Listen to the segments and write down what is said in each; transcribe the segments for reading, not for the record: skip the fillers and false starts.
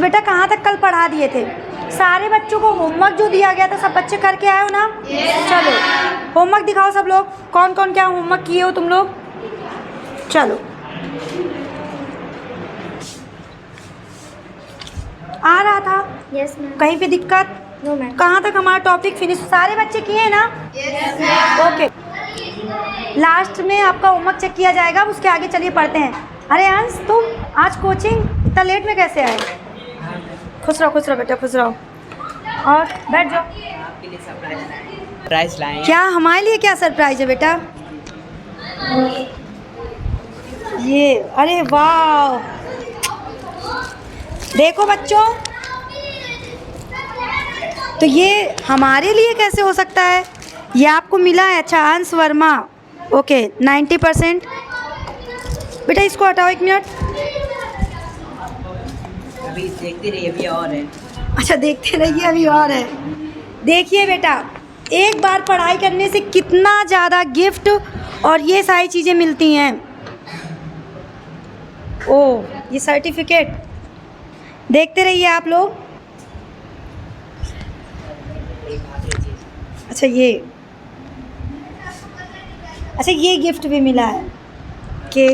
बेटा कहाँ तक कल पढ़ा दिए थे? सारे बच्चों को होमवर्क जो दिया गया था सब बच्चे करके आए हो ना? चलो होमवर्क दिखाओ सब लोग, कौन कौन क्या होमवर्क किए हो तुम लोग। चलो आ रहा था? Yes ma'am. कहीं पे दिक्कत? No ma'am. कहाँ तक हमारा टॉपिक फिनिश? सारे बच्चे किए हैं ना? Yes ma'am. ओके, लास्ट में आपका होमवर्क चेक किया जाएगा, उसके आगे चलिए पढ़ते हैं। अरे अंश तुम आज कोचिंग इतना लेट में कैसे आए? खुश रहो बेटा, खुश रहो। और बैठ जाओ। आपके लिए सरप्राइज लाए। क्या हमारे लिए क्या सरप्राइज है बेटा? ये अरे वाह, देखो बच्चों, तो ये हमारे लिए कैसे हो सकता है? ये आपको मिला है। अच्छा अंश वर्मा, ओके 90%। बेटा इसको हटाओ 1 मिनट। अभी देखते रहिए, अभी और है। अच्छा देखते रहिए, अभी और है। देखिए बेटा, एक बार पढ़ाई करने से कितना ज़्यादा गिफ्ट और ये सारी चीज़ें मिलती हैं। ओह ये सर्टिफिकेट, देखते रहिए आप लोग। अच्छा ये गिफ्ट भी मिला है कि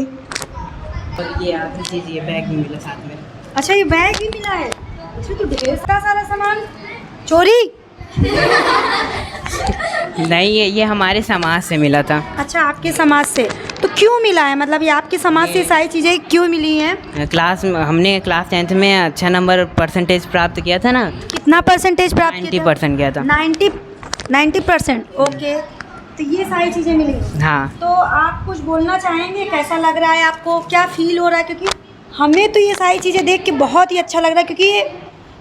और ये आधी चीज़, ये बैग भी मिला साथ में। अच्छा ये बैग भी मिला है। इसमें तो ढेर सारा सामान। चोरी? नहीं, ये हमारे समाज से मिला था। अच्छा आपके समाज से, तो क्यों मिला है? मतलब ये आपके समाज से सारी चीज़ें क्यों मिली हैं? हमने क्लास 10th में अच्छा नंबर परसेंटेज प्राप्त किया था ना। कितना परसेंटेज प्राप्त किया था? 90% किया था। 90%। ओके, तो ये सारी चीज़ें मिली। हाँ। तो आप कुछ बोलना चाहेंगे? कैसा लग रहा है आपको, क्या फील हो रहा है? क्योंकि हमें तो ये सारी चीज़ें देख के बहुत ही अच्छा लग रहा है, क्योंकि ये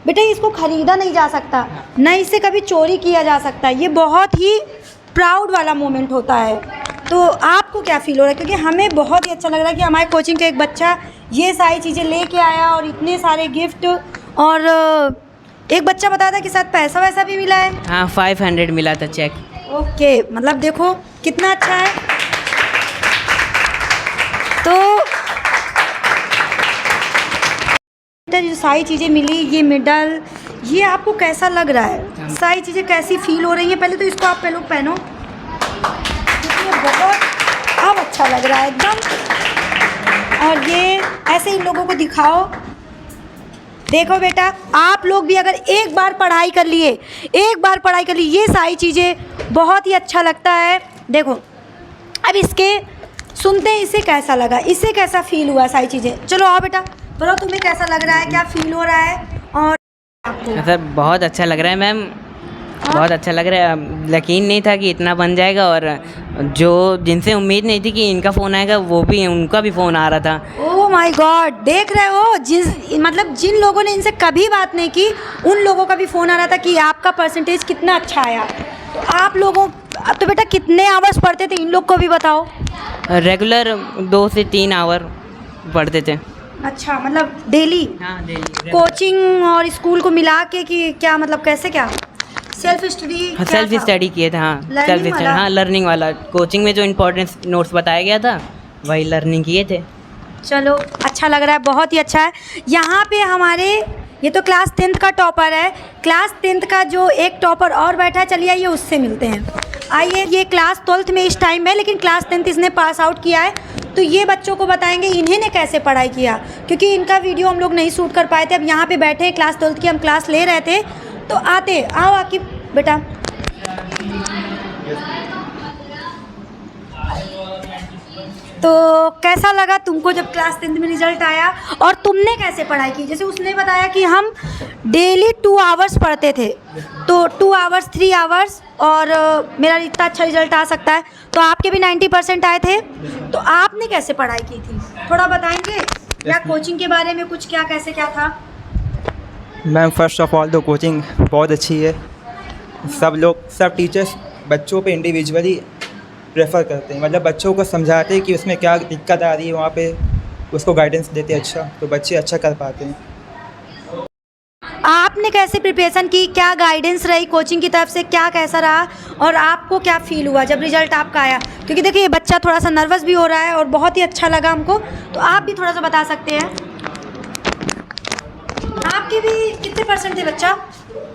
बेटा इसको ख़रीदा नहीं जा सकता, न इससे कभी चोरी किया जा सकता। ये बहुत ही प्राउड वाला मोमेंट होता है। तो आपको क्या फील हो रहा है? क्योंकि हमें बहुत ही अच्छा लग रहा है कि हमारे कोचिंग का एक बच्चा ये सारी चीज़ें लेके आया और इतने सारे गिफ्ट। और एक बच्चा बताया था कि साथ पैसा वैसा भी मिला है। हाँ 500 मिला था चेक। ओके, मतलब देखो कितना अच्छा है। तो जो सारी चीज़ें मिली, ये मेडल, ये आपको कैसा लग रहा है? सारी चीज़ें कैसी फील हो रही हैं? पहले तो इसको आप पे लोग पहनो, क्योंकि बहुत अब अच्छा लग रहा है एकदम। और ये ऐसे इन लोगों को दिखाओ। देखो बेटा, आप लोग भी अगर एक बार पढ़ाई कर लिए, ये सारी चीज़ें बहुत ही अच्छा लगता है। देखो अब इसके सुनते हैं, इससे कैसा लगा, इससे कैसा फील हुआ सारी चीज़ें। चलो आओ बेटा, बोलो तुम्हें कैसा लग रहा है, क्या फील हो रहा है? और आपको? सर बहुत अच्छा लग रहा है मैम, बहुत अच्छा लग रहा है। यकीन नहीं था कि इतना बन जाएगा, और जो जिनसे उम्मीद नहीं थी कि इनका फ़ोन आएगा, वो भी उनका भी फ़ोन आ रहा था। ओह माय गॉड, देख रहे हो, जिन लोगों ने इनसे कभी बात नहीं की, उन लोगों का भी फ़ोन आ रहा था कि आपका परसेंटेज कितना अच्छा आया। तो आप लोगों तो बेटा कितने आवर्स पढ़ते थे, इन लोग को भी बताओ। रेगुलर 2 से 3 आवर पढ़ते थे। अच्छा, मतलब डेली? हाँ डेली। कोचिंग और स्कूल को मिला के कि क्या, मतलब कैसे, क्या सेल्फ स्टडी? सेल्फ स्टडी किए थे। हाँ सेल्फ स्टडी, हाँ लर्निंग वाला। कोचिंग में जो इम्पोर्टेंट नोट्स बताया गया था वही लर्निंग किए थे। चलो अच्छा लग रहा है, बहुत ही अच्छा है। यहाँ पे हमारे ये तो क्लास 10th का टॉपर है, क्लास 10th का जो एक टॉपर और बैठा है, चलिए आइए उससे मिलते हैं। आइए, ये क्लास 12th में इस टाइम है, लेकिन क्लास 10th इसने पास आउट किया है। तो ये बच्चों को बताएंगे इन्हें कैसे पढ़ाई किया, क्योंकि इनका वीडियो हम लोग नहीं शूट कर पाए थे। अब यहाँ पे बैठे हैं, क्लास 12th की हम क्लास ले रहे थे, तो आओ आकिब बेटा। तो कैसा लगा तुमको जब क्लास 10th में रिजल्ट आया, और तुमने कैसे पढ़ाई की? जैसे उसने बताया कि हम डेली 2 आवर्स पढ़ते थे, तो 2 आवर्स 3 आवर्स, और मेरा इतना अच्छा रिजल्ट आ सकता है। तो आपके भी 90% आए थे, तो आपने कैसे पढ़ाई की थी, थोड़ा बताएंगे? या कोचिंग के बारे में कुछ, क्या कैसे क्या था? मैम फर्स्ट ऑफ ऑल तो कोचिंग बहुत अच्छी है। सब टीचर्स बच्चों पे इंडिविजुअली प्रेफर करते हैं, मतलब बच्चों को समझाते हैं कि उसमें क्या दिक्कत आ रही है, वहाँ पे उसको गाइडेंस देते हैं अच्छा, तो बच्चे अच्छा कर पाते हैं। आपने कैसे प्रिपरेशन की, क्या गाइडेंस रही कोचिंग की तरफ से, क्या कैसा रहा, और आपको क्या फील हुआ जब रिजल्ट आपका आया? क्योंकि देखिए ये बच्चा थोड़ा सा नर्वस भी हो रहा है और बहुत ही अच्छा लगा हमको, तो आप भी थोड़ा सा बता सकते हैं। आपकी आपके भी कितने परसेंट थे बच्चा?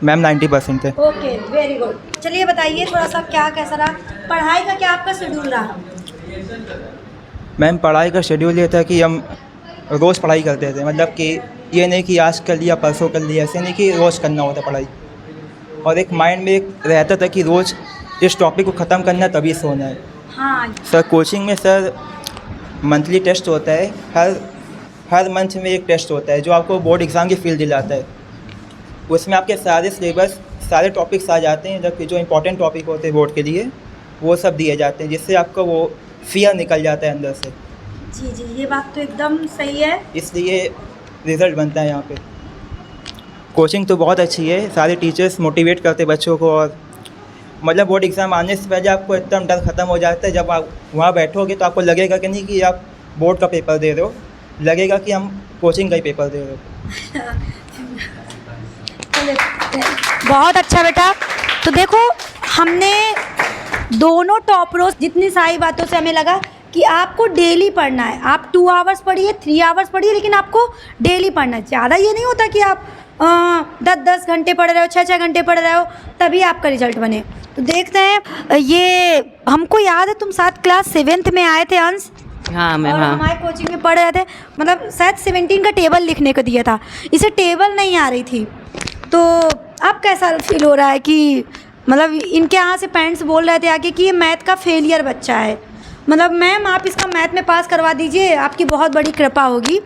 मैम 90% थे। Okay, very good. चलिए बताइए थोड़ा सा क्या कैसा रहा पढ़ाई का, क्या आपका शेड्यूल रहा? मैम पढ़ाई का शेड्यूल ये था कि हम रोज़ पढ़ाई करते थे, मतलब कि ये नहीं कि आज कर लिया परसों कर लिया, ऐसे नहीं कि रोज़ करना होता पढ़ाई। और एक माइंड में एक रहता था कि रोज़ इस टॉपिक को ख़त्म करना है तभी सोना है। हाँ, सर कोचिंग में सर मंथली टेस्ट होता है, हर मंथ में एक टेस्ट होता है जो आपको बोर्ड एग्ज़ाम की फील दिलाता है। उसमें आपके सारे सिलेबस सारे टॉपिक्स आ जाते हैं, जबकि जो इंपॉर्टेंट टॉपिक होते हैं बोर्ड के लिए वो सब दिए जाते हैं, जिससे आपका वो फियर निकल जाता है अंदर से। जी जी, ये बात तो एकदम सही है। इसलिए रिज़ल्ट बनता है यहाँ पे। कोचिंग तो बहुत अच्छी है, सारे टीचर्स मोटिवेट करते बच्चों को, और मतलब बोर्ड एग्ज़ाम आने से पहले आपको एकदम डर ख़त्म हो जाता है। जब आप वहाँ बैठोगे तो आपको लगेगा कि नहीं कि आप बोर्ड का पेपर दे रहे हो, लगेगा कि हम कोचिंग का ही पेपर दे रहे हो। बहुत अच्छा बेटा। तो देखो हमने दोनों टॉपरों जितनी सारी बातों से हमें लगा कि आपको डेली पढ़ना है। आप 2 आवर्स पढ़िए, 3 आवर्स पढ़िए, लेकिन आपको डेली पढ़ना है। ज़्यादा ये नहीं होता कि आप 10-10 घंटे पढ़ रहे हो, 6-6 घंटे पढ़ रहे हो तभी आपका रिजल्ट बने। तो देखते हैं, ये हमको याद है तुम साथ क्लास 7th में आए थे अंश, हाँ मैम, और हाँ हमारे कोचिंग में पढ़ रहे थे। मतलब शायद 17 का टेबल लिखने को दिया था, इसे टेबल नहीं आ रही थी। तो अब कैसा फील हो रहा है कि मतलब इनके यहाँ से पेरेंट्स बोल रहे थे आके कि ये मैथ का फेलियर बच्चा है, मतलब मैम आप इसका मैथ में पास करवा दीजिए, आपकी बहुत बड़ी कृपा होगी।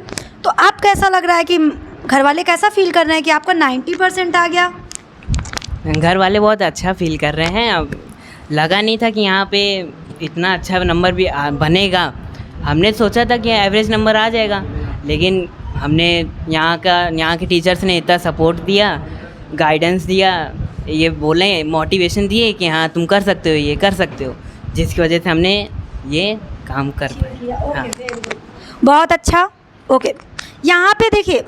तो अब कैसा लग रहा है कि घर वाले कैसा फील कर रहे हैं कि आपका 90% आ गया? घर वाले बहुत अच्छा फील कर रहे हैं। अब लगा नहीं था कि यहाँ पे इतना अच्छा नंबर भी बनेगा। हमने सोचा था कि एवरेज नंबर आ जाएगा, लेकिन हमने यहाँ के टीचर्स ने इतना सपोर्ट दिया, गाइडेंस दिया, ये बोले मोटिवेशन दिए कि हाँ तुम कर सकते हो, ये कर सकते हो, जिसकी वजह से हमने ये काम कर पाए। हाँ। बहुत अच्छा। ओके, यहाँ पे देखिए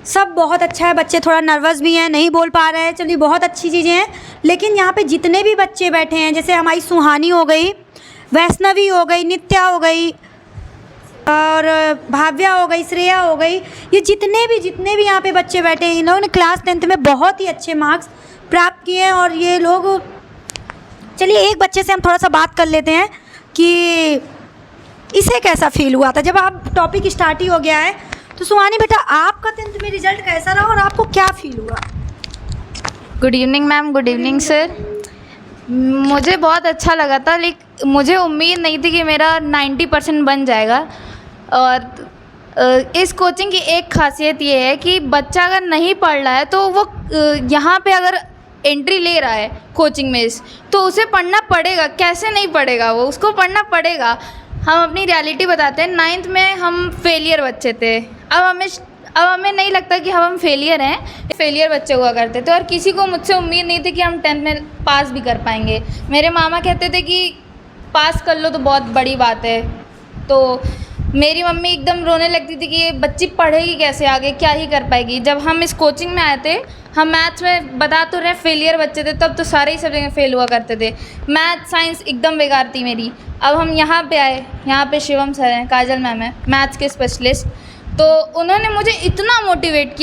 सब बहुत अच्छा है, बच्चे थोड़ा नर्वस भी हैं, नहीं बोल पा रहे हैं, चलिए बहुत अच्छी चीज़ें हैं। लेकिन यहाँ पे जितने भी बच्चे बैठे हैं, जैसे हमारी सुहानी हो गई, वैष्णवी हो गई, नित्या हो गई, और भाव्या हो गई, श्रेया हो गई, ये जितने भी यहाँ पे बच्चे बैठे हैं, इन्होंने क्लास 10th में बहुत ही अच्छे मार्क्स प्राप्त किए हैं। और ये लोग, चलिए एक बच्चे से हम थोड़ा सा बात कर लेते हैं कि इसे कैसा फील हुआ था जब आप टॉपिक स्टार्ट ही हो गया है। तो सुहानी बेटा, आपका 10th में रिजल्ट कैसा रहा और आपको क्या फील हुआ? Good evening ma'am, good evening sir. मुझे बहुत अच्छा लगा था, लेकिन मुझे उम्मीद नहीं थी कि मेरा 90% बन जाएगा। और इस कोचिंग की एक खासियत ये है कि बच्चा अगर नहीं पढ़ रहा है तो वो यहाँ पे अगर एंट्री ले रहा है कोचिंग में तो उसे पढ़ना पड़ेगा। कैसे नहीं पढ़ेगा, वो उसको पढ़ना पड़ेगा। हम अपनी रियलिटी बताते हैं। 9th में हम फेलियर बच्चे थे, अब हमें नहीं लगता कि हम फेलियर हैं, फेलियर बच्चे हुआ करते थे। और किसी को मुझसे उम्मीद नहीं थी कि हम 10th में पास भी कर पाएंगे। मेरे मामा कहते थे कि पास कर लो तो बहुत बड़ी बात है। तो मेरी मम्मी एकदम रोने लगती थी कि ये बच्ची पढ़ेगी कैसे आगे, क्या ही कर पाएगी। जब हम इस कोचिंग में आए थे, हम मैथ्स में बता तो रहे फेलियर बच्चे थे, तब तो सारे ही सब्जेक्ट फेल हुआ करते थे। मैथ साइंस एकदम बेकार थी मेरी। अब हम यहाँ पे आए, यहाँ पे शिवम सर हैं, काजल मैम है, मैथ्स के स्पेशलिस्ट। तो उन्होंने मुझे इतना मोटिवेट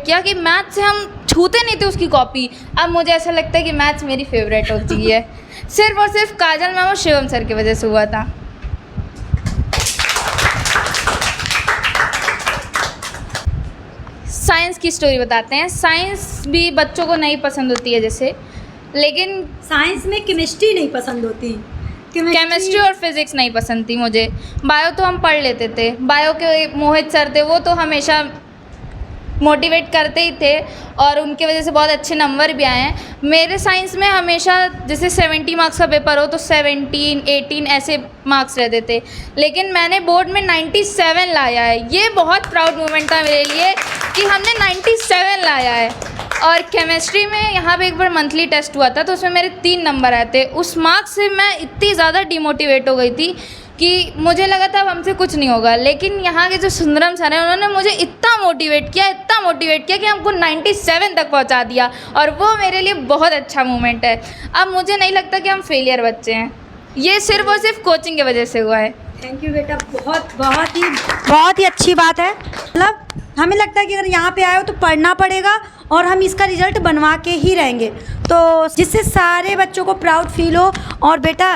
किया कि मैथ से हम छूते नहीं थे उसकी कॉपी। अब मुझे ऐसा लगता है कि मैथ्स मेरी फेवरेट हो चुकी है। सिर्फ और सिर्फ काजल मैम और शिवम सर की वजह से हुआ था। साइंस की स्टोरी बताते हैं। साइंस भी बच्चों को नहीं पसंद होती है जैसे, लेकिन साइंस में केमिस्ट्री नहीं पसंद होती, केमिस्ट्री और फिज़िक्स नहीं पसंद थी मुझे। बायो तो हम पढ़ लेते थे। बायो के मोहित सर थे, वो तो हमेशा मोटिवेट करते ही थे और उनके वजह से बहुत अच्छे नंबर भी आए हैं। मेरे साइंस में हमेशा जैसे 70 मार्क्स का पेपर हो तो 17, 18 ऐसे मार्क्स रहते थे, लेकिन मैंने बोर्ड में 97 लाया है। ये बहुत प्राउड मोमेंट था मेरे लिए कि हमने 97 लाया है। और केमिस्ट्री में यहाँ पे एक बार मंथली टेस्ट हुआ था तो उसमें मेरे 3 नंबर आए थे। उस मार्क्स से मैं इतनी ज़्यादा डिमोटिवेट हो गई थी कि मुझे लगा था अब हमसे कुछ नहीं होगा। लेकिन यहाँ के जो सुंदरम सर हैं, उन्होंने मुझे इतना मोटिवेट किया कि हमको 97 तक पहुँचा दिया, और वो मेरे लिए बहुत अच्छा मोमेंट है। अब मुझे नहीं लगता कि हम फेलियर बच्चे हैं। ये सिर्फ और सिर्फ कोचिंग की वजह से हुआ है। थैंक यू बेटा, बहुत ही अच्छी बात है। मतलब हमें लगता है कि अगर यहाँ पे आए हो तो पढ़ना पड़ेगा और हम इसका रिज़ल्ट बनवा के ही रहेंगे, तो जिससे सारे बच्चों को प्राउड फील हो और बेटा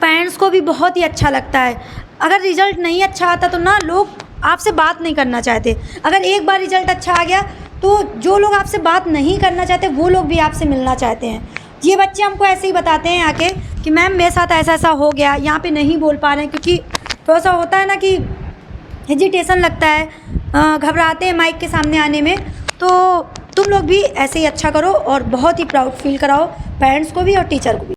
पेरेंट्स को भी बहुत ही अच्छा लगता है। अगर रिज़ल्ट नहीं अच्छा आता तो ना लोग आपसे बात नहीं करना चाहते। अगर एक बार रिज़ल्ट अच्छा आ गया तो जो लोग आपसे बात नहीं करना चाहते वो लोग भी आपसे मिलना चाहते हैं। ये बच्चे हमको ऐसे ही बताते हैं आके कि मैम मेरे साथ ऐसा ऐसा हो गया, यहाँ पे नहीं बोल पा रहे हैं क्योंकि थोड़ा सा होता है ना कि हेजिटेशन लगता है, घबराते हैं माइक के सामने आने में। तो तुम लोग भी ऐसे ही अच्छा करो और बहुत ही प्राउड फील कराओ पेरेंट्स को भी और टीचर को भी।